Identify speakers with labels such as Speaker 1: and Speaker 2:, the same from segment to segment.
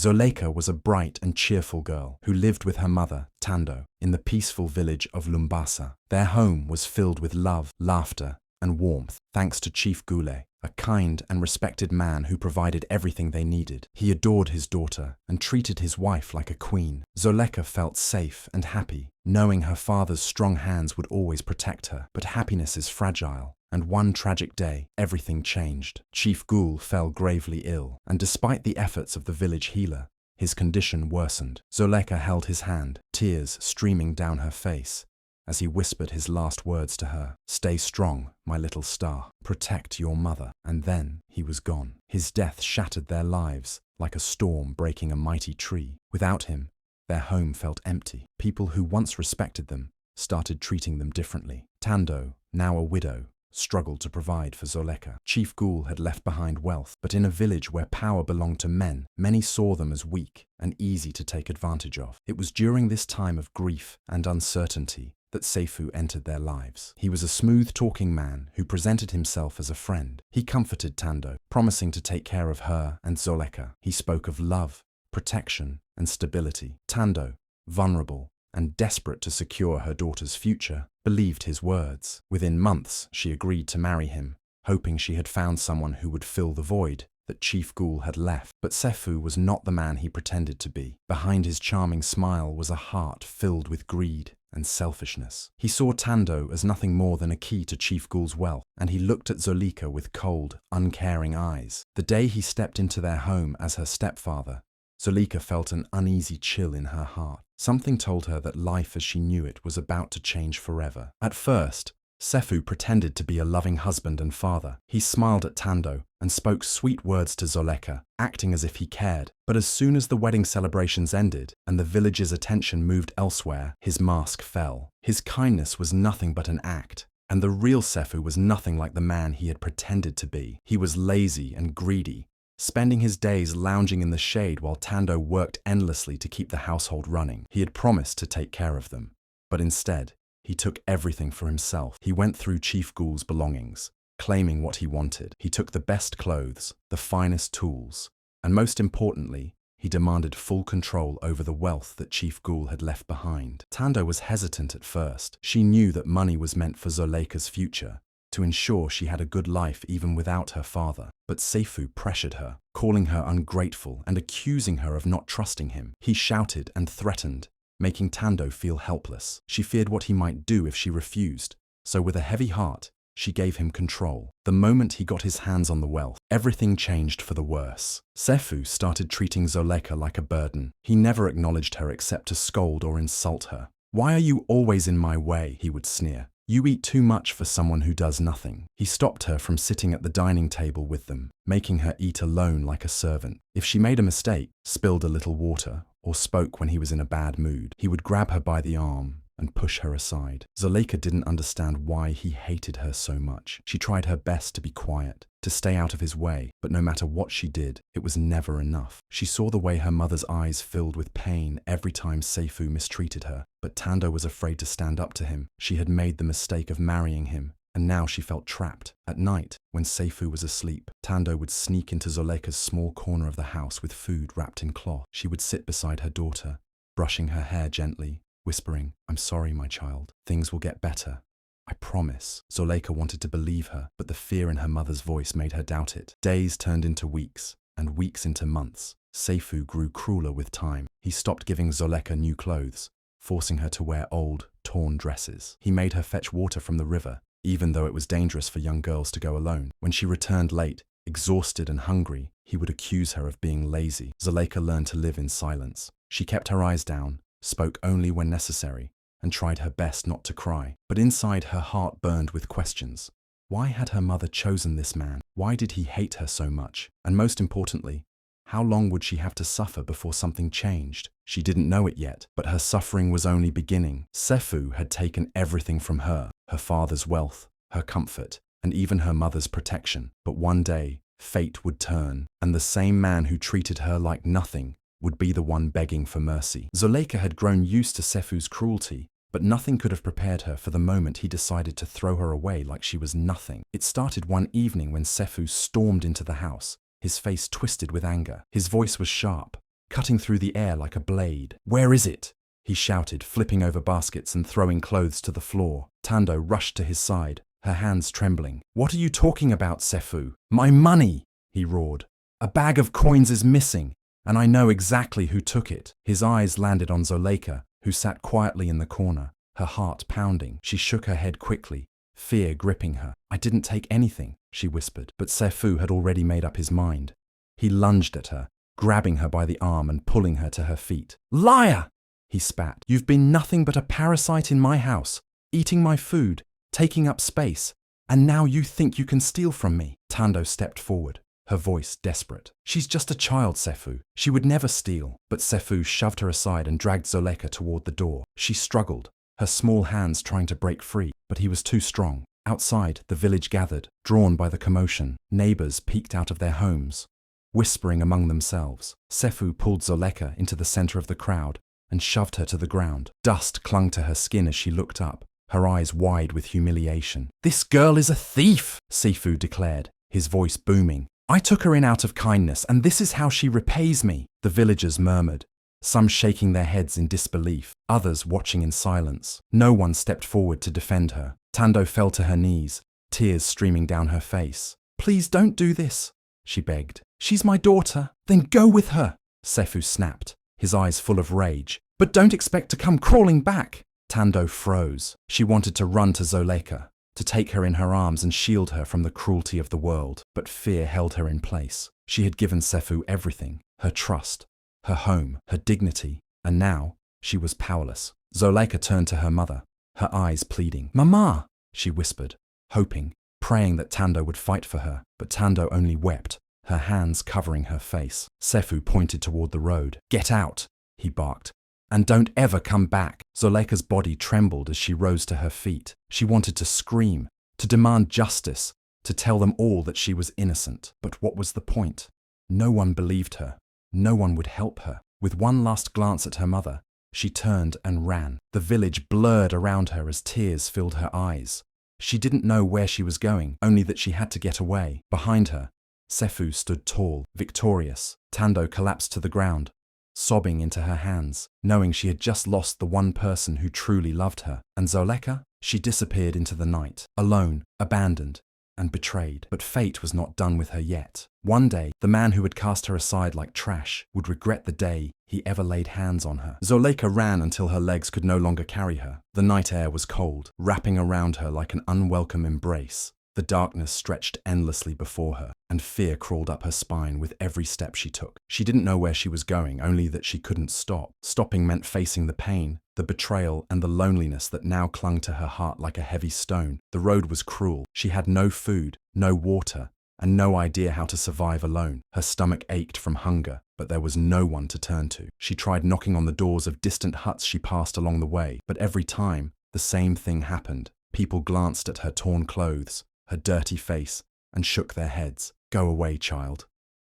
Speaker 1: Zoleka was a bright and cheerful girl who lived with her mother, Tando, in the peaceful village of Lomasa. Their home was filled with love, laughter, and warmth, thanks to Chief Gule, a kind and respected man who provided everything they needed. He adored his daughter and treated his wife like a queen. Zoleka felt safe and happy, knowing her father's strong hands would always protect her. But happiness is fragile, and one tragic day, everything changed. Chief Gule fell gravely ill, and despite the efforts of the village healer, his condition worsened. Zoleka held his hand, tears streaming down her face, as he whispered his last words to her. "Stay strong, my little star. Protect your mother." And then he was gone. His death shattered their lives like a storm breaking a mighty tree. Without him, their home felt empty. People who once respected them started treating them differently. Tando, now a widow, struggled to provide for Zoleka. Chief Gule had left behind wealth, but in a village where power belonged to men, many saw them as weak and easy to take advantage of. It was during this time of grief and uncertainty that Sefu entered their lives. He was a smooth-talking man who presented himself as a friend. He comforted Tando, promising to take care of her and Zoleka. He spoke of love, protection, and stability. Tando, vulnerable and desperate to secure her daughter's future, believed his words. Within months, she agreed to marry him, hoping she had found someone who would fill the void that Chief Gule had left. But Sefu was not the man he pretended to be. Behind his charming smile was a heart filled with greed and selfishness. He saw Tando as nothing more than a key to Chief Gule's wealth, and he looked at Zoleka with cold, uncaring eyes. The day he stepped into their home as her stepfather, Zoleka felt an uneasy chill in her heart. Something told her that life as she knew it was about to change forever. At first, Sefu pretended to be a loving husband and father. He smiled at Tando and spoke sweet words to Zoleka, acting as if he cared. But as soon as the wedding celebrations ended and the village's attention moved elsewhere, his mask fell. His kindness was nothing but an act, and the real Sefu was nothing like the man he had pretended to be. He was lazy and greedy, spending his days lounging in the shade while Tando worked endlessly to keep the household running. He had promised to take care of them, but instead, he took everything for himself. He went through Chief Gule's belongings, claiming what he wanted. He took the best clothes, the finest tools, and most importantly, he demanded full control over the wealth that Chief Gule had left behind. Tando was hesitant at first. She knew that money was meant for Zoleka's future, to ensure she had a good life even without her father. But Sefu pressured her, calling her ungrateful and accusing her of not trusting him. He shouted and threatened, making Tando feel helpless. She feared what he might do if she refused, so with a heavy heart, she gave him control. The moment he got his hands on the wealth, everything changed for the worse. Sefu started treating Zoleka like a burden. He never acknowledged her except to scold or insult her. "Why are you always in my way?" he would sneer. "You eat too much for someone who does nothing." He stopped her from sitting at the dining table with them, making her eat alone like a servant. If she made a mistake, spilled a little water, or spoke when he was in a bad mood, he would grab her by the arm and push her aside. Zoleka didn't understand why he hated her so much. She tried her best to be quiet, to stay out of his way, but no matter what she did, it was never enough. She saw the way her mother's eyes filled with pain every time Sefu mistreated her, but Tando was afraid to stand up to him. She had made the mistake of marrying him, and now she felt trapped. At night, when Sefu was asleep, Tando would sneak into Zoleka's small corner of the house with food wrapped in cloth. She would sit beside her daughter, brushing her hair gently, whispering, "I'm sorry, my child. Things will get better. I promise." Zoleka wanted to believe her, but the fear in her mother's voice made her doubt it. Days turned into weeks, and weeks into months. Sefu grew crueler with time. He stopped giving Zoleka new clothes, forcing her to wear old, torn dresses. He made her fetch water from the river, even though it was dangerous for young girls to go alone. When she returned late, exhausted and hungry, he would accuse her of being lazy. Zoleka learned to live in silence. She kept her eyes down, spoke only when necessary, and tried her best not to cry. But inside her heart burned with questions. Why had her mother chosen this man? Why did he hate her so much? And most importantly, how long would she have to suffer before something changed? She didn't know it yet, but her suffering was only beginning. Sefu had taken everything from her, her father's wealth, her comfort, and even her mother's protection. But one day, fate would turn, and the same man who treated her like nothing would be the one begging for mercy. Zoleka had grown used to Sefu's cruelty, but nothing could have prepared her for the moment he decided to throw her away like she was nothing. It started one evening when Sefu stormed into the house, his face twisted with anger. His voice was sharp, cutting through the air like a blade. "Where is it?" he shouted, flipping over baskets and throwing clothes to the floor. Tando rushed to his side, her hands trembling. "What are you talking about, Sefu? My money!" he roared. "A bag of coins is missing, and I know exactly who took it." His eyes landed on Zoleka, who sat quietly in the corner, her heart pounding. She shook her head quickly, fear gripping her. "I didn't take anything," she whispered, but Sefu had already made up his mind. He lunged at her, grabbing her by the arm and pulling her to her feet. "Liar!" he spat. "You've been nothing but a parasite in my house, eating my food, taking up space, and now you think you can steal from me." Tando stepped forward, her voice desperate. "She's just a child, Sefu. She would never steal." But Sefu shoved her aside and dragged Zoleka toward the door. She struggled, her small hands trying to break free, but he was too strong. Outside, the village gathered, drawn by the commotion. Neighbors peeked out of their homes, whispering among themselves. Sefu pulled Zoleka into the center of the crowd and shoved her to the ground. Dust clung to her skin as she looked up, her eyes wide with humiliation. "This girl is a thief," Sefu declared, his voice booming. "I took her in out of kindness, and this is how she repays me." The villagers murmured, some shaking their heads in disbelief, others watching in silence. No one stepped forward to defend her. Tando fell to her knees, tears streaming down her face. "Please don't do this," she begged. "She's my daughter." "Then go with her," Sefu snapped, his eyes full of rage. "But don't expect to come crawling back." Tando froze. She wanted to run to Zoleka, to take her in her arms and shield her from the cruelty of the world, but fear held her in place. She had given Sefu everything, her trust, her home, her dignity, and now she was powerless. Zoleka turned to her mother, her eyes pleading. "Mama," she whispered, hoping, praying that Tando would fight for her, but Tando only wept, her hands covering her face. Sefu pointed toward the road. "Get out," he barked, "and don't ever come back." Zoleka's body trembled as she rose to her feet. She wanted to scream, to demand justice, to tell them all that she was innocent. But what was the point? No one believed her. No one would help her. With one last glance at her mother, she turned and ran. The village blurred around her as tears filled her eyes. She didn't know where she was going, only that she had to get away. Behind her, Sefu stood tall, victorious. Tando collapsed to the ground, sobbing into her hands, knowing she had just lost the one person who truly loved her. And Zoleka? She disappeared into the night, alone, abandoned, and betrayed. But fate was not done with her yet. One day, the man who had cast her aside like trash would regret the day he ever laid hands on her. Zoleka ran until her legs could no longer carry her. The night air was cold, wrapping around her like an unwelcome embrace. The darkness stretched endlessly before her, and fear crawled up her spine with every step she took. She didn't know where she was going, only that she couldn't stop. Stopping meant facing the pain, the betrayal, and the loneliness that now clung to her heart like a heavy stone. The road was cruel. She had no food, no water, and no idea how to survive alone. Her stomach ached from hunger, but there was no one to turn to. She tried knocking on the doors of distant huts she passed along the way, but every time, the same thing happened. People glanced at her torn clothes, her dirty face, and shook their heads. "Go away, child,"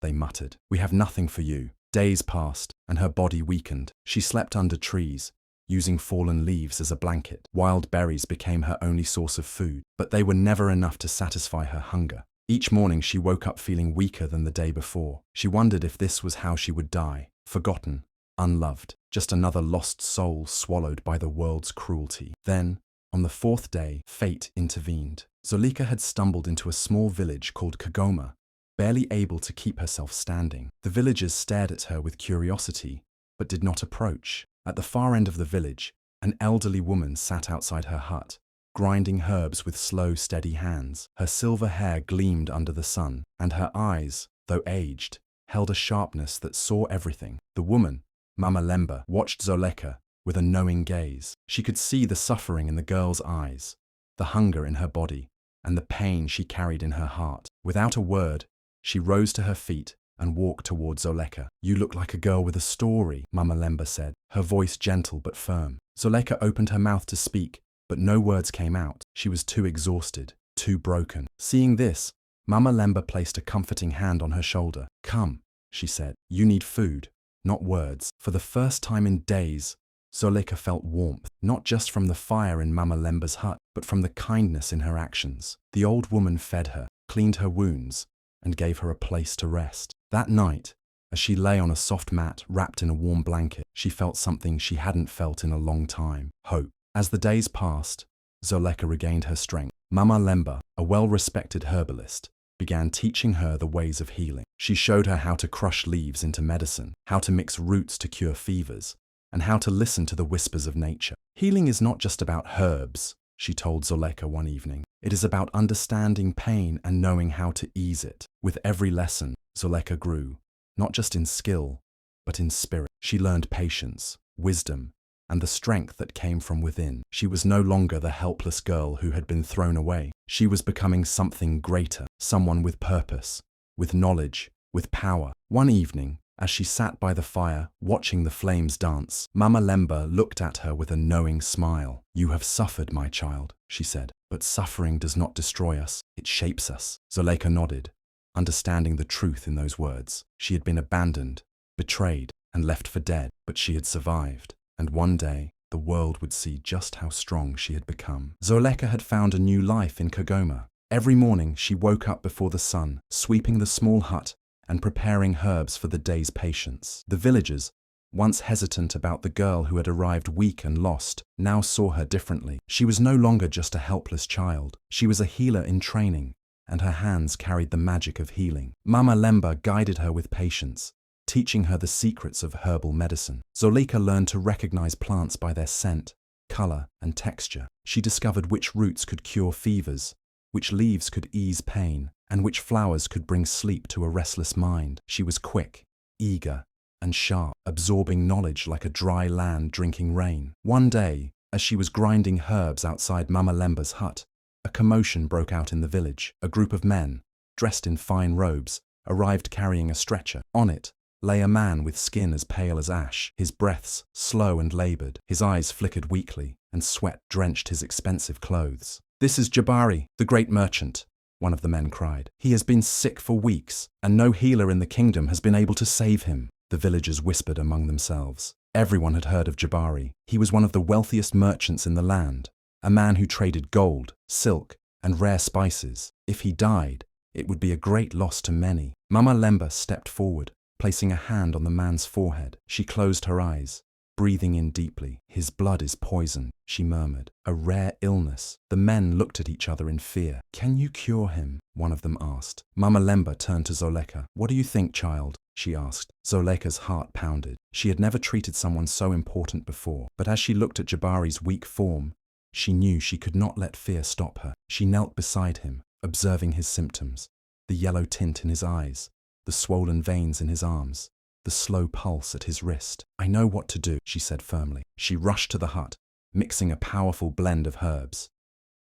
Speaker 1: they muttered. "We have nothing for you." Days passed, and her body weakened. She slept under trees, using fallen leaves as a blanket. Wild berries became her only source of food, but they were never enough to satisfy her hunger. Each morning she woke up feeling weaker than the day before. She wondered if this was how she would die, forgotten, unloved, just another lost soul swallowed by the world's cruelty. Then, on the fourth day, fate intervened. Zoleka had stumbled into a small village called Kagoma, barely able to keep herself standing. The villagers stared at her with curiosity, but did not approach. At the far end of the village, an elderly woman sat outside her hut, grinding herbs with slow, steady hands. Her silver hair gleamed under the sun, and her eyes, though aged, held a sharpness that saw everything. The woman, Mama Lemba, watched Zoleka with a knowing gaze. She could see the suffering in the girl's eyes, the hunger in her body, and the pain she carried in her heart. Without a word, she rose to her feet and walked toward Zoleka. "You look like a girl with a story," Mama Lemba said, her voice gentle but firm. Zoleka opened her mouth to speak, but no words came out. She was too exhausted, too broken. Seeing this, Mama Lemba placed a comforting hand on her shoulder. "Come," she said. "You need food, not words." For the first time in days, Zoleka felt warmth, not just from the fire in Mama Lemba's hut, but from the kindness in her actions. The old woman fed her, cleaned her wounds, and gave her a place to rest. That night, As she lay on a soft mat wrapped in a warm blanket, she felt something she hadn't felt in a long time: hope. As the days passed, Zoleka regained her strength. Mama Lemba, a well-respected herbalist, began teaching her the ways of healing. She showed her how to crush leaves into medicine, how to mix roots to cure fevers, and how to listen to the whispers of nature. Healing is not just about herbs, she told Zoleka one evening. It is about understanding pain and knowing how to ease it. With every lesson, Zoleka grew, not just in skill, but in spirit. She learned patience, wisdom, and the strength that came from within. She was no longer the helpless girl who had been thrown away. She was becoming something greater, someone with purpose, with knowledge, with power. One evening, as she sat by the fire, watching the flames dance, Mama Lemba looked at her with a knowing smile. "You have suffered, my child," she said, "but suffering does not destroy us, it shapes us." Zoleka nodded, understanding the truth in those words. She had been abandoned, betrayed, and left for dead, but she had survived. And one day, the world would see just how strong she had become. Zoleka had found a new life in Kagoma. Every morning, she woke up before the sun, sweeping the small hut and preparing herbs for the day's patients. The villagers, once hesitant about the girl who had arrived weak and lost, now saw her differently. She was no longer just a helpless child. She was a healer in training, and her hands carried the magic of healing. Mama Lemba guided her with patience, teaching her the secrets of herbal medicine. Zoleka learned to recognize plants by their scent, color, and texture. She discovered which roots could cure fevers, which leaves could ease pain, and which flowers could bring sleep to a restless mind. She was quick, eager, and sharp, absorbing knowledge like a dry land drinking rain. One day, as she was grinding herbs outside Mama Lemba's hut, a commotion broke out in the village. A group of men, dressed in fine robes, arrived carrying a stretcher. On it lay a man with skin as pale as ash, his breaths slow and labored, his eyes flickered weakly, and sweat drenched his expensive clothes. "This is Jabari, the great merchant," one of the men cried. "He has been sick for weeks, and no healer in the kingdom has been able to save him." The villagers whispered among themselves. Everyone had heard of Jabari. He was one of the wealthiest merchants in the land, a man who traded gold, silk, and rare spices. If he died, it would be a great loss to many. Mama Lemba stepped forward, placing a hand on the man's forehead. She closed her eyes, breathing in deeply. "His blood is poison," she murmured. "A rare illness." The men looked at each other in fear. "Can you cure him?" one of them asked. Mama Lemba turned to Zoleka. "What do you think, child?" she asked. Zoleka's heart pounded. She had never treated someone so important before. But as she looked at Jabari's weak form, she knew she could not let fear stop her. She knelt beside him, observing his symptoms: the yellow tint in his eyes, the swollen veins in his arms, the slow pulse at his wrist. "I know what to do," she said firmly. She rushed to the hut, mixing a powerful blend of herbs: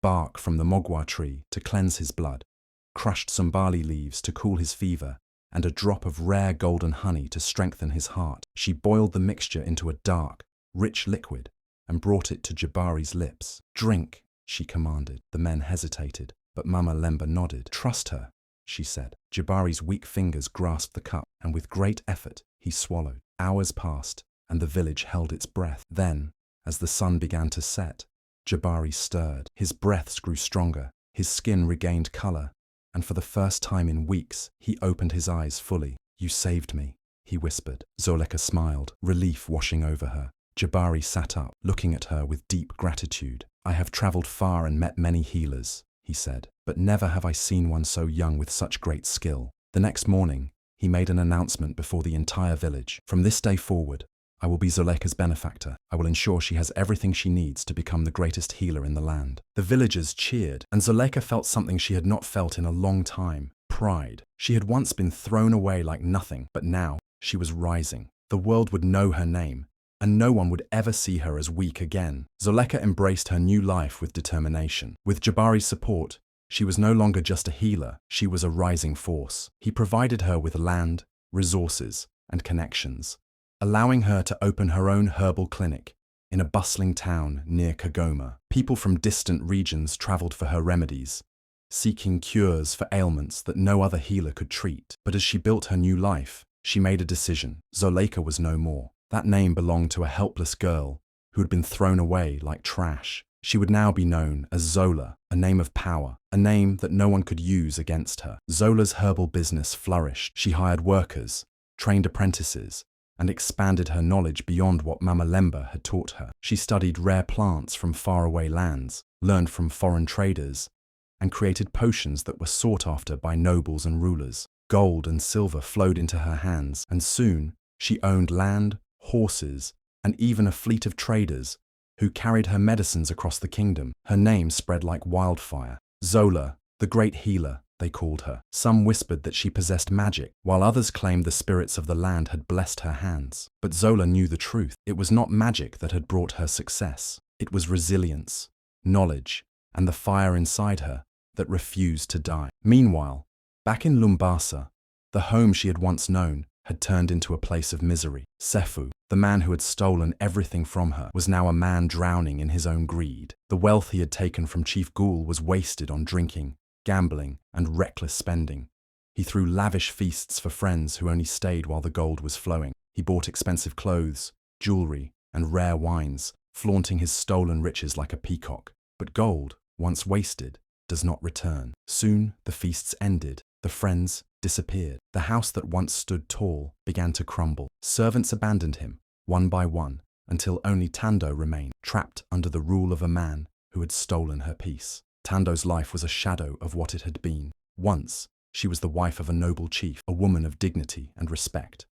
Speaker 1: bark from the mogwa tree to cleanse his blood, crushed some barley leaves to cool his fever, and a drop of rare golden honey to strengthen his heart. She boiled the mixture into a dark, rich liquid and brought it to Jabari's lips. "Drink," she commanded. The men hesitated, but Mama Lemba nodded. "Trust her," she said. Jabari's weak fingers grasped the cup, and with great effort, he swallowed. Hours passed, and the village held its breath. Then, as the sun began to set, Jabari stirred. His breaths grew stronger, his skin regained color, and for the first time in weeks, he opened his eyes fully. "You saved me," he whispered. Zoleka smiled, relief washing over her. Jabari sat up, looking at her with deep gratitude. "I have traveled far and met many healers," he said, "but never have I seen one so young with such great skill." The next morning, he made an announcement before the entire village. "From this day forward, I will be Zoleka's benefactor. I will ensure she has everything she needs to become the greatest healer in the land." The villagers cheered, and Zoleka felt something she had not felt in a long time: pride. She had once been thrown away like nothing, but now she was rising. The world would know her name, and no one would ever see her as weak again. Zoleka embraced her new life with determination. With Jabari's support, she was no longer just a healer, she was a rising force. He provided her with land, resources, and connections, allowing her to open her own herbal clinic in a bustling town near Kagoma. People from distant regions traveled for her remedies, seeking cures for ailments that no other healer could treat. But as she built her new life, she made a decision. Zoleka was no more. That name belonged to a helpless girl who had been thrown away like trash. She would now be known as Zola, a name of power, a name that no one could use against her. Zola's herbal business flourished. She hired workers, trained apprentices, and expanded her knowledge beyond what Mama Lemba had taught her. She studied rare plants from faraway lands, learned from foreign traders, and created potions that were sought after by nobles and rulers. Gold and silver flowed into her hands, and soon she owned land, horses, and even a fleet of traders who carried her medicines across the kingdom. Her name spread like wildfire. Zola, the great healer, they called her. Some whispered that she possessed magic, while others claimed the spirits of the land had blessed her hands. But Zola knew the truth. It was not magic that had brought her success. It was resilience, knowledge, and the fire inside her that refused to die. Meanwhile, back in Lomasa, the home she had once known had turned into a place of misery. Sefu, the man who had stolen everything from her, was now a man drowning in his own greed. The wealth he had taken from Chief Ghoul was wasted on drinking, gambling, and reckless spending. He threw lavish feasts for friends who only stayed while the gold was flowing. He bought expensive clothes, jewelry, and rare wines, flaunting his stolen riches like a peacock. But gold, once wasted, does not return. Soon the feasts ended. The friends disappeared. The house that once stood tall began to crumble. Servants abandoned him, one by one, until only Tando remained, trapped under the rule of a man who had stolen her peace. Tando's life was a shadow of what it had been. Once, she was the wife of a noble chief, a woman of dignity and respect.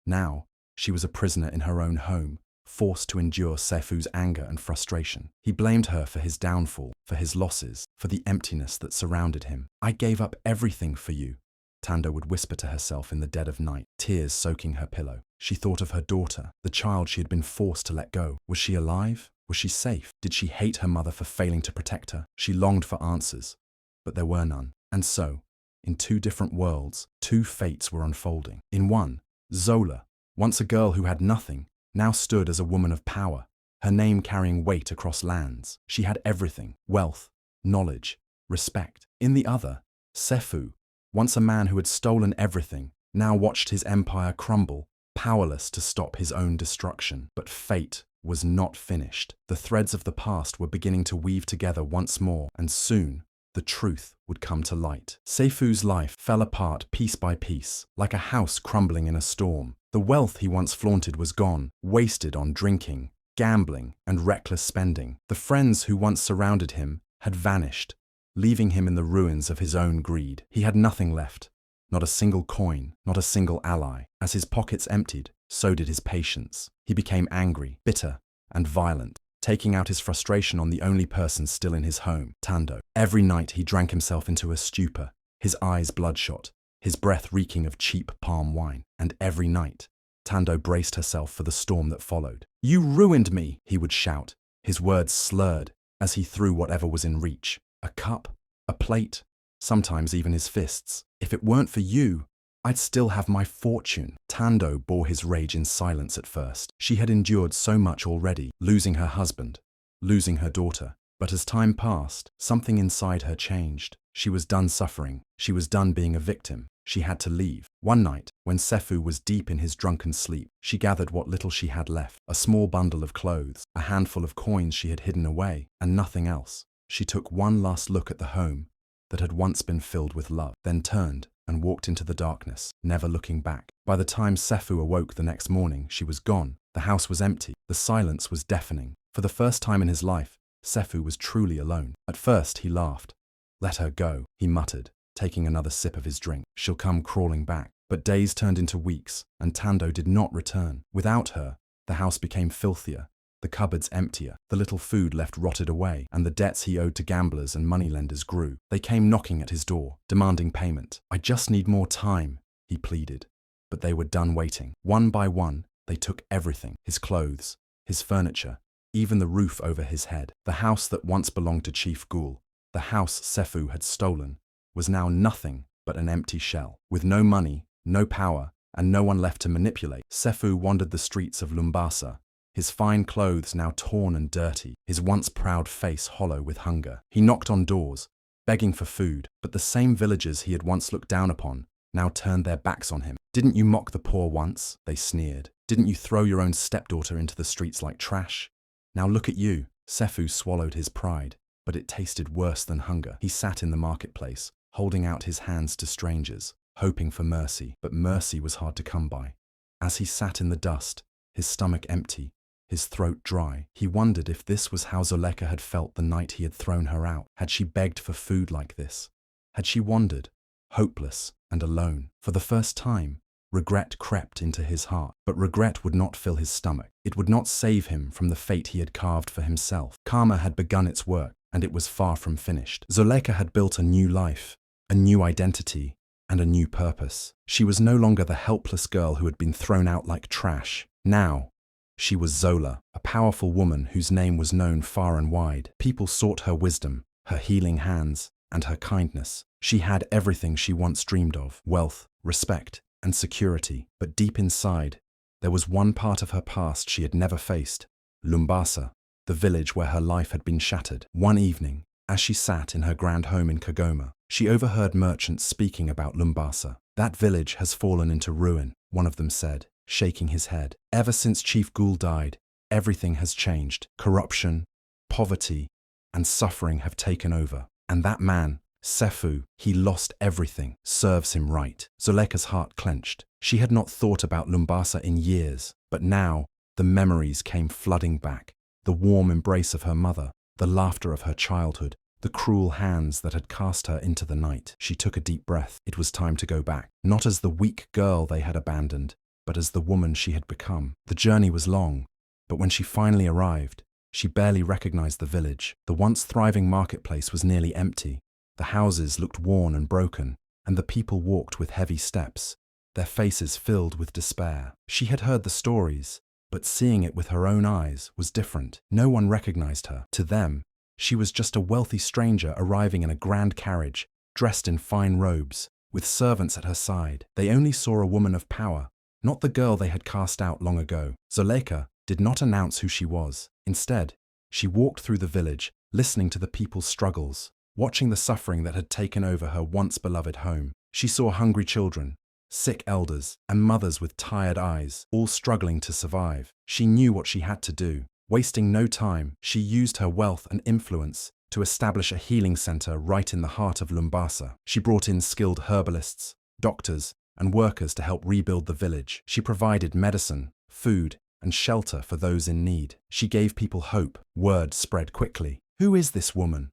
Speaker 1: Now, she was a prisoner in her own home, forced to endure Sefu's anger and frustration. He blamed her for his downfall, for his losses, for the emptiness that surrounded him. "I gave up everything for you," Tando would whisper to herself in the dead of night, tears soaking her pillow. She thought of her daughter, the child she had been forced to let go. Was she alive? Was she safe? Did she hate her mother for failing to protect her? She longed for answers, but there were none. And so, in two different worlds, two fates were unfolding. In one, Zola, once a girl who had nothing, now stood as a woman of power, her name carrying weight across lands. She had everything: wealth, knowledge, respect. In the other, Sefu, once a man who had stolen everything, now watched his empire crumble, powerless to stop his own destruction. But fate was not finished. The threads of the past were beginning to weave together once more, and soon the truth would come to light. Sefu's life fell apart piece by piece, like a house crumbling in a storm. The wealth he once flaunted was gone, wasted on drinking, gambling, and reckless spending. The friends who once surrounded him had vanished, leaving him in the ruins of his own greed. He had nothing left, not a single coin, not a single ally. As his pockets emptied, so did his patience. He became angry, bitter, and violent, taking out his frustration on the only person still in his home, Tando. Every night he drank himself into a stupor, his eyes bloodshot, his breath reeking of cheap palm wine. And every night, Tando braced herself for the storm that followed. "You ruined me," he would shout, his words slurred as he threw whatever was in reach. A cup, a plate, sometimes even his fists. "If it weren't for you, I'd still have my fortune." Tando bore his rage in silence at first. She had endured so much already, losing her husband, losing her daughter. But as time passed, something inside her changed. She was done suffering. She was done being a victim. She had to leave. One night, when Sefu was deep in his drunken sleep, she gathered what little she had left: a small bundle of clothes, a handful of coins she had hidden away, and nothing else. She took one last look at the home that had once been filled with love, then turned and walked into the darkness, never looking back. By the time Sefu awoke the next morning, she was gone. The house was empty. The silence was deafening. For the first time in his life, Sefu was truly alone. At first, he laughed. "Let her go," he muttered, taking another sip of his drink. "She'll come crawling back." But days turned into weeks, and Tando did not return. Without her, the house became filthier, the cupboards emptier, the little food left rotted away, and the debts he owed to gamblers and moneylenders grew. They came knocking at his door, demanding payment. "I just need more time," he pleaded. But they were done waiting. One by one, they took everything: his clothes, his furniture, even the roof over his head. The house that once belonged to Chief Ghoul, the house Sefu had stolen, was now nothing but an empty shell. With no money, no power, and no one left to manipulate, Sefu wandered the streets of Lomasa, his fine clothes now torn and dirty, his once proud face hollow with hunger. He knocked on doors, begging for food, but the same villagers he had once looked down upon now turned their backs on him. "Didn't you mock the poor once?" they sneered. "Didn't you throw your own stepdaughter into the streets like trash? Now look at you." Sefu swallowed his pride, but it tasted worse than hunger. He sat in the marketplace, holding out his hands to strangers. hoping for mercy, but mercy was hard to come by. As he sat in the dust, his stomach empty, his throat dry, he wondered if this was how Zoleka had felt the night he had thrown her out. Had she begged for food like this? Had she wandered, hopeless and alone? For the first time, regret crept into his heart. But regret would not fill his stomach. It would not save him from the fate he had carved for himself. Karma had begun its work, and it was far from finished. Zoleka had built a new life, a new identity, and a new purpose. She was no longer the helpless girl who had been thrown out like trash. Now, she was Zola, a powerful woman whose name was known far and wide. People sought her wisdom, her healing hands, and her kindness. She had everything she once dreamed of: wealth, respect, and security. But deep inside, there was one part of her past she had never faced: Lomasa, the village where her life had been shattered. One evening, as she sat in her grand home in Kagoma, she overheard merchants speaking about Lomasa. "That village has fallen into ruin," one of them said, shaking his head. "Ever since Chief Ghoul died, everything has changed. Corruption, poverty, and suffering have taken over. And that man, Sefu, he lost everything. Serves him right." Zoleka's heart clenched. She had not thought about Lomasa in years, but now the memories came flooding back. The warm embrace of her mother, the laughter of her childhood, the cruel hands that had cast her into the night. She took a deep breath. It was time to go back, not as the weak girl they had abandoned, but as the woman she had become. The journey was long, but when she finally arrived, she barely recognized the village. The once thriving marketplace was nearly empty. The houses looked worn and broken, and the people walked with heavy steps, their faces filled with despair. She had heard the stories, but seeing it with her own eyes was different. No one recognized her. To them, she was just a wealthy stranger arriving in a grand carriage, dressed in fine robes, with servants at her side. They only saw a woman of power, not the girl they had cast out long ago. Zoleka did not announce who she was. Instead, she walked through the village, listening to the people's struggles, watching the suffering that had taken over her once beloved home. She saw hungry children, sick elders, and mothers with tired eyes, all struggling to survive. She knew what she had to do. Wasting no time, she used her wealth and influence to establish a healing center right in the heart of Lomasa. She brought in skilled herbalists, doctors, and workers to help rebuild the village. She provided medicine, food, and shelter for those in need. She gave people hope. Word spread quickly. "Who is this woman?"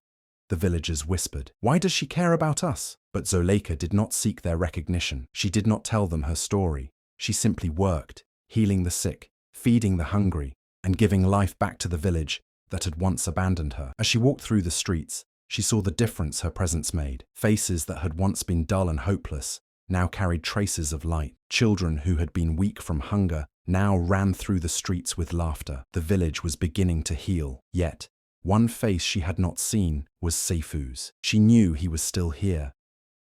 Speaker 1: the villagers whispered. "Why does she care about us?" But Zoleka did not seek their recognition. She did not tell them her story. She simply worked, healing the sick, feeding the hungry, and giving life back to the village that had once abandoned her. As she walked through the streets, she saw the difference her presence made. Faces that had once been dull and hopeless now carried traces of light. Children who had been weak from hunger now ran through the streets with laughter. The village was beginning to heal. Yet, one face she had not seen was Sefu's. She knew he was still here,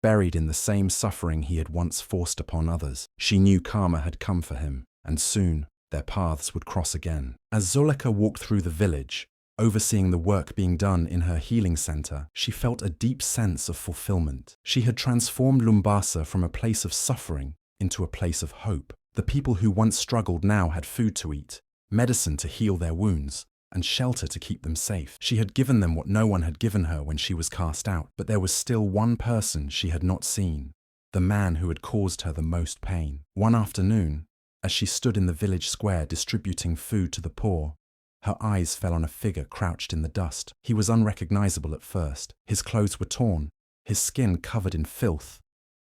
Speaker 1: buried in the same suffering he had once forced upon others. She knew karma had come for him, and soon their paths would cross again. As Zoleka walked through the village, overseeing the work being done in her healing center, she felt a deep sense of fulfillment. She had transformed Lomasa from a place of suffering into a place of hope. The people who once struggled now had food to eat, medicine to heal their wounds, and shelter to keep them safe. She had given them what no one had given her when she was cast out. But there was still one person she had not seen, the man who had caused her the most pain. One afternoon, as she stood in the village square distributing food to the poor, her eyes fell on a figure crouched in the dust. He was unrecognizable at first. His clothes were torn, his skin covered in filth,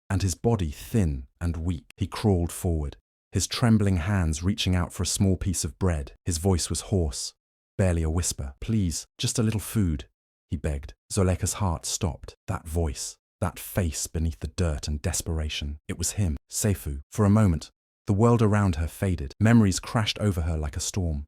Speaker 1: and his body thin and weak. He crawled forward, his trembling hands reaching out for a small piece of bread. His voice was hoarse, barely a whisper. "Please, just a little food," he begged. Zoleka's heart stopped. That voice, that face beneath the dirt and desperation. It was him, Sefu. For a moment, the world around her faded. Memories crashed over her like a storm.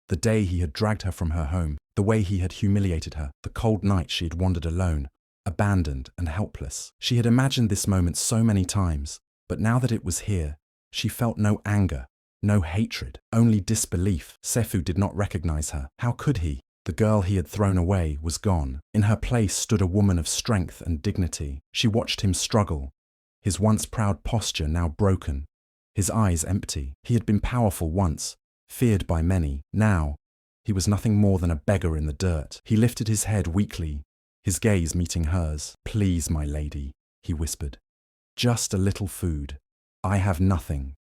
Speaker 1: The day he had dragged her from her home, the way he had humiliated her, the cold night she had wandered alone, abandoned and helpless. She had imagined this moment so many times, but now that it was here, she felt no anger, no hatred, only disbelief. Sefu did not recognize her. How could he? The girl he had thrown away was gone. In her place stood a woman of strength and dignity. She watched him struggle, his once proud posture now broken, his eyes empty. He had been powerful once, feared by many. Now, he was nothing more than a beggar in the dirt. He lifted his head weakly, his gaze meeting hers. "Please, my lady," he whispered. Just a little food. I have nothing.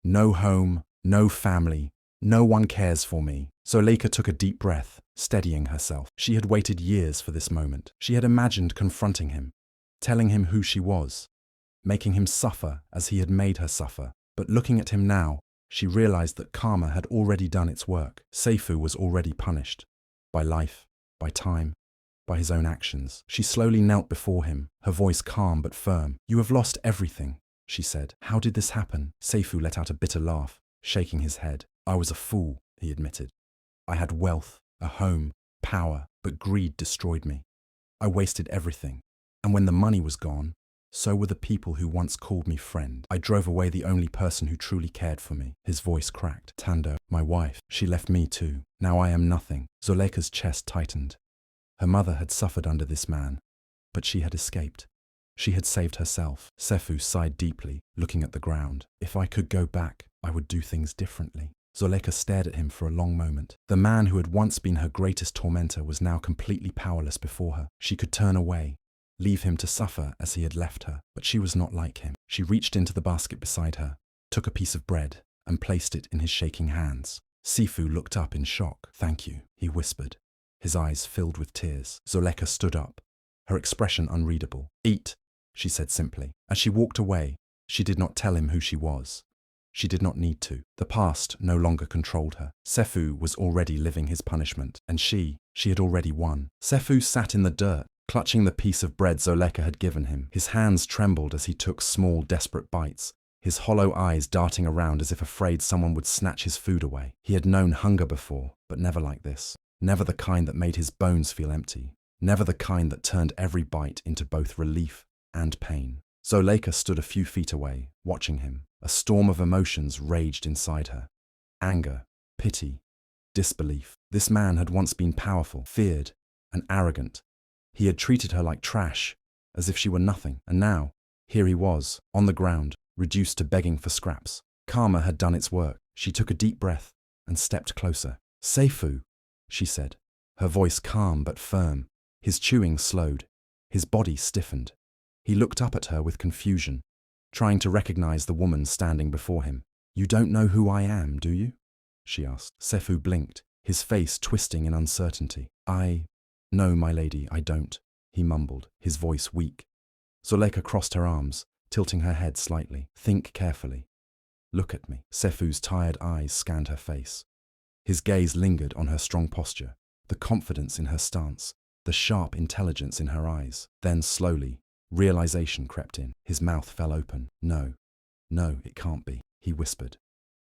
Speaker 1: No home, no family. No one cares for me. Zoleka took a deep breath, steadying herself. She had waited years for this moment. She had imagined confronting him, telling him who she was, making him suffer as he had made her suffer. But looking at him now, she realized that karma had already done its work. Sefu was already punished. By life, by time, by his own actions. She slowly knelt before him, her voice calm but firm. "You have lost everything," she said. "How did this happen?" Sefu let out a bitter laugh, shaking his head. "I was a fool," he admitted. "I had wealth, a home, power, but greed destroyed me. I wasted everything. And when the money was gone, so were the people who once called me friend. I drove away the only person who truly cared for me." His voice cracked. "Tando, my wife, she left me too. Now I am nothing." Zoleka's chest tightened. Her mother had suffered under this man, but she had escaped. She had saved herself. Sefu sighed deeply, looking at the ground. "If I could go back, I would do things differently." Zoleka stared at him for a long moment. The man who had once been her greatest tormentor was now completely powerless before her. She could turn away, leave him to suffer as he had left her, but she was not like him. She reached into the basket beside her, took a piece of bread, and placed it in his shaking hands. Sefu looked up in shock. "Thank you," he whispered, his eyes filled with tears. Zoleka stood up, her expression unreadable. "Eat," she said simply. As she walked away, she did not tell him who she was. She did not need to. The past no longer controlled her. Sefu was already living his punishment, and she had already won. Sefu sat in the dirt, clutching the piece of bread Zoleka had given him. His hands trembled as he took small, desperate bites, his hollow eyes darting around as if afraid someone would snatch his food away. He had known hunger before, but never like this. Never the kind that made his bones feel empty. Never the kind that turned every bite into both relief and pain. Zoleka stood a few feet away, watching him. A storm of emotions raged inside her. Anger, pity, disbelief. This man had once been powerful, feared, and arrogant. He had treated her like trash, as if she were nothing. And now, here he was, on the ground, reduced to begging for scraps. Karma had done its work. She took a deep breath and stepped closer. "Sefu," she said, her voice calm but firm. His chewing slowed. His body stiffened. He looked up at her with confusion, trying to recognize the woman standing before him. "You don't know who I am, do you?" she asked. Sefu blinked, his face twisting in uncertainty. "No, my lady, I don't," he mumbled, his voice weak. Zoleka crossed her arms, tilting her head slightly. "Think carefully. Look at me." Sefu's tired eyes scanned her face. His gaze lingered on her strong posture, the confidence in her stance, the sharp intelligence in her eyes. Then slowly, realization crept in. His mouth fell open. No, it can't be," he whispered,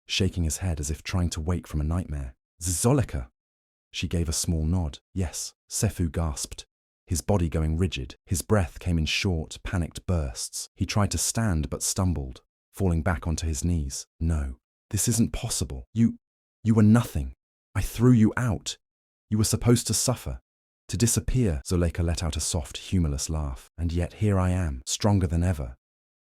Speaker 1: shaking his head as if trying to wake from a nightmare. "Zoleka!" She gave a small nod. "Yes." Sefu gasped, his body going rigid. His breath came in short, panicked bursts. He tried to stand but stumbled, falling back onto his knees. "No, this isn't possible. You were nothing. I threw you out. You were supposed to suffer, to disappear." Zoleka let out a soft, humorless laugh. "And yet here I am, stronger than ever.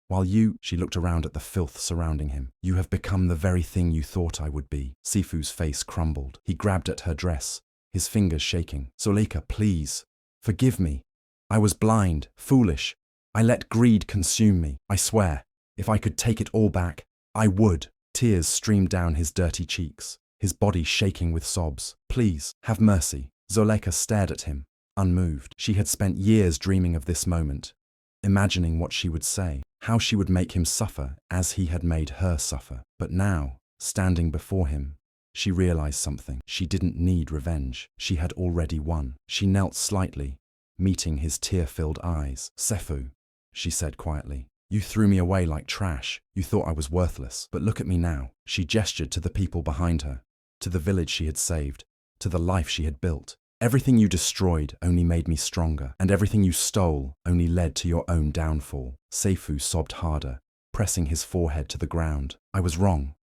Speaker 1: While you," she looked around at the filth surrounding him, "you have become the very thing you thought I would be." Sifu's face crumbled. He grabbed at her dress, his fingers shaking. "Zoleka, please, forgive me. I was blind, foolish. I let greed consume me. I swear, if I could take it all back, I would." Tears streamed down his dirty cheeks, his body shaking with sobs. "Please, have mercy." Zoleka stared at him, unmoved. She had spent years dreaming of this moment, imagining what she would say, how she would make him suffer as he had made her suffer. But now, standing before him, she realized something. She didn't need revenge. She had already won. She knelt slightly, meeting his tear-filled eyes. "Sefu," she said quietly, "you threw me away like trash. You thought I was worthless. But look at me now." She gestured to the people behind her, to the village she had saved, to the life she had built. "Everything you destroyed only made me stronger, and everything you stole only led to your own downfall." Sefu sobbed harder, pressing his forehead to the ground. "I was wrong.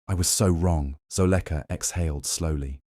Speaker 1: I was so wrong." Zoleka exhaled slowly.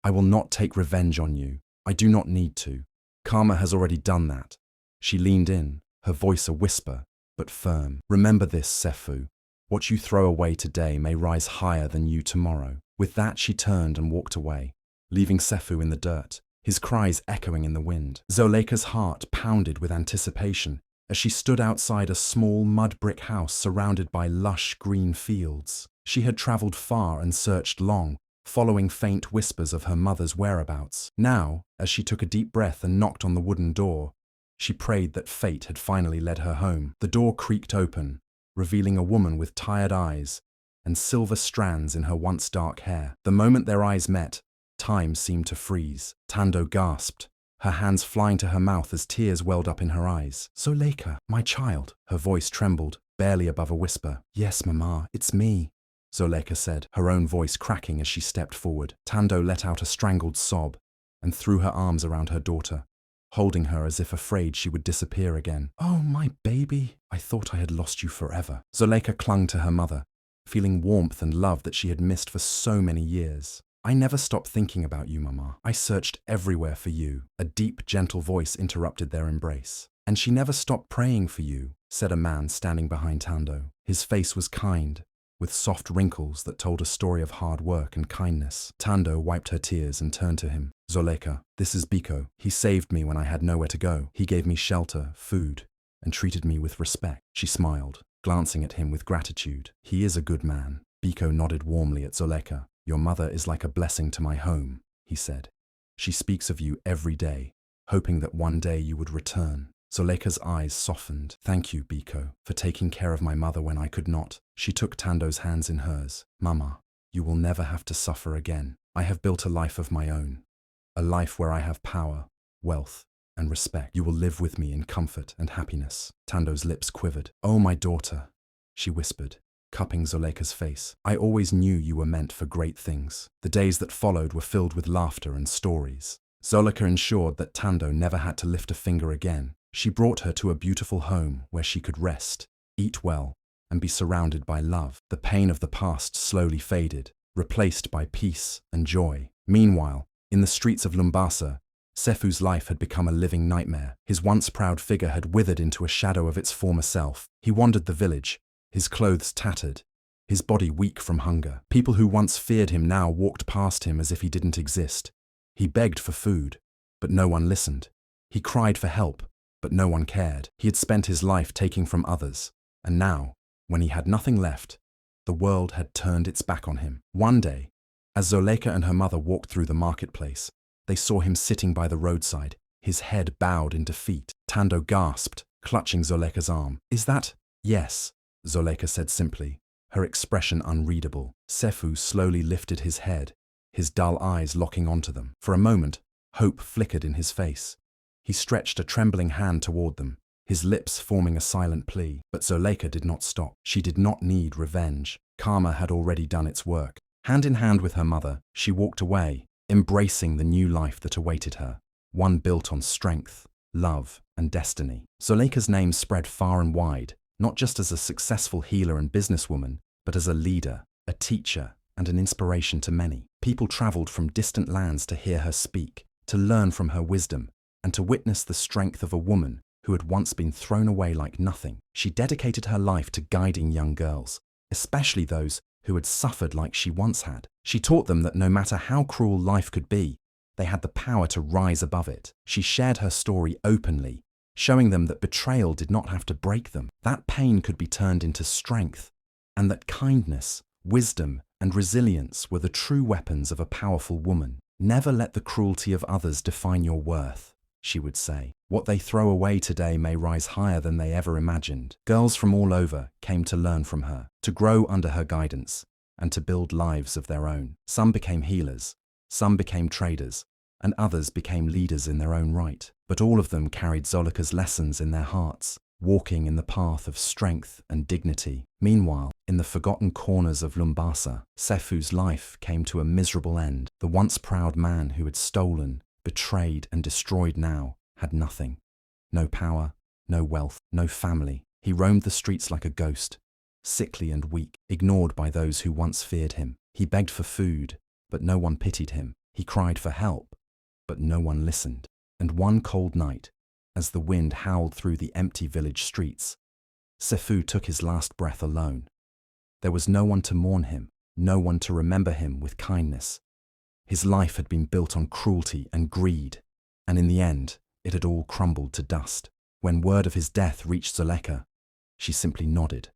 Speaker 1: "I will not take revenge on you. I do not need to. Karma has already done that." She leaned in, her voice a whisper, but firm. "Remember this, Sefu. What you throw away today may rise higher than you tomorrow." With that, she turned and walked away, leaving Sefu in the dirt, his cries echoing in the wind. Zoleka's heart pounded with anticipation. as she stood outside a small mud brick house surrounded by lush green fields. She had traveled far and searched long, following faint whispers of her mother's whereabouts. Now, as she took a deep breath and knocked on the wooden door, she prayed that fate had finally led her home. The door creaked open, revealing a woman with tired eyes and silver strands in her once dark hair. The moment their eyes met, time seemed to freeze. Tando gasped, her hands flying to her mouth as tears welled up in her eyes. "Zoleka, my child." Her voice trembled, barely above a whisper. "Yes, Mama, it's me," Zoleka said, her own voice cracking as she stepped forward. Tando let out a strangled sob and threw her arms around her daughter, holding her as if afraid she would disappear again. "Oh, my baby, I thought I had lost you forever." Zoleka clung to her mother, feeling warmth and love that she had missed for so many years. "I never stopped thinking about you, Mama. I searched everywhere for you." A deep, gentle voice interrupted their embrace. "And she never stopped praying for you," said a man standing behind Tando. His face was kind, with soft wrinkles that told a story of hard work and kindness. Tando wiped her tears and turned to him. "Zoleka, this is Biko. He saved me when I had nowhere to go. He gave me shelter, food, and treated me with respect." She smiled, glancing at him with gratitude. "He is a good man." Biko nodded warmly at Zoleka. "Your mother is like a blessing to my home," he said. "She speaks of you every day, hoping that one day you would return." Zoleka's eyes softened. "Thank you, Biko, for taking care of my mother when I could not." She took Tando's hands in hers. "Mama, you will never have to suffer again. I have built a life of my own, a life where I have power, wealth, and respect. You will live with me in comfort and happiness." Tando's lips quivered. "Oh, my daughter," she whispered, cupping Zoleka's face. "I always knew you were meant for great things." The days that followed were filled with laughter and stories. Zoleka ensured that Tando never had to lift a finger again. She brought her to a beautiful home where she could rest, eat well, and be surrounded by love. The pain of the past slowly faded, replaced by peace and joy. Meanwhile, in the streets of Lomasa, Sefu's life had become a living nightmare. His once proud figure had withered into a shadow of its former self. He wandered the village, his clothes tattered, his body weak from hunger. People who once feared him now walked past him as if he didn't exist. He begged for food, but no one listened. He cried for help, but no one cared. He had spent his life taking from others, and now, when he had nothing left, the world had turned its back on him. One day, as Zoleka and her mother walked through the marketplace, they saw him sitting by the roadside, his head bowed in defeat. Tando gasped, clutching Zoleka's arm. "Is that—" "Yes," Zoleka said simply, her expression unreadable. Sefu slowly lifted his head, his dull eyes locking onto them. For a moment, hope flickered in his face. He stretched a trembling hand toward them, his lips forming a silent plea. But Zoleka did not stop. She did not need revenge. Karma had already done its work. Hand in hand with her mother, she walked away, embracing the new life that awaited her, one built on strength, love, and destiny. Zoleka's name spread far and wide, not just as a successful healer and businesswoman, but as a leader, a teacher, and an inspiration to many. People traveled from distant lands to hear her speak, to learn from her wisdom, and to witness the strength of a woman who had once been thrown away like nothing. She dedicated her life to guiding young girls, especially those who had suffered like she once had. She taught them that no matter how cruel life could be, they had the power to rise above it. She shared her story openly, showing them that betrayal did not have to break them, that pain could be turned into strength, and that kindness, wisdom, and resilience were the true weapons of a powerful woman. "Never let the cruelty of others define your worth," she would say. "What they throw away today may rise higher than they ever imagined." Girls from all over came to learn from her, to grow under her guidance, and to build lives of their own. Some became healers, some became traders, and others became leaders in their own right. But all of them carried Zoleka's lessons in their hearts, walking in the path of strength and dignity. Meanwhile, in the forgotten corners of Lomasa, Sefu's life came to a miserable end. The once proud man who had stolen, betrayed, and destroyed now had nothing. No power, no wealth, no family. He roamed the streets like a ghost, sickly and weak, ignored by those who once feared him. He begged for food, but no one pitied him. He cried for help, but no one listened. And one cold night, as the wind howled through the empty village streets, Sefu took his last breath alone. There was no one to mourn him, no one to remember him with kindness. His life had been built on cruelty and greed, and in the end, it had all crumbled to dust. When word of his death reached Zoleka, she simply nodded,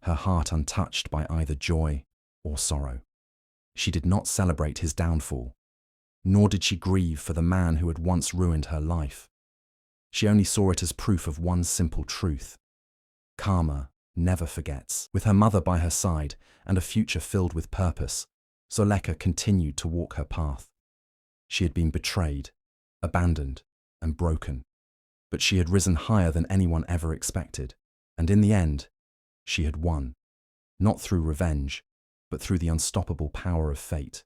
Speaker 1: her heart untouched by either joy or sorrow. She did not celebrate his downfall, nor did she grieve for the man who had once ruined her life. She only saw it as proof of one simple truth: karma never forgets. With her mother by her side and a future filled with purpose, Zoleka continued to walk her path. She had been betrayed, abandoned, and broken, but she had risen higher than anyone ever expected, and in the end, she had won, not through revenge, but through the unstoppable power of fate.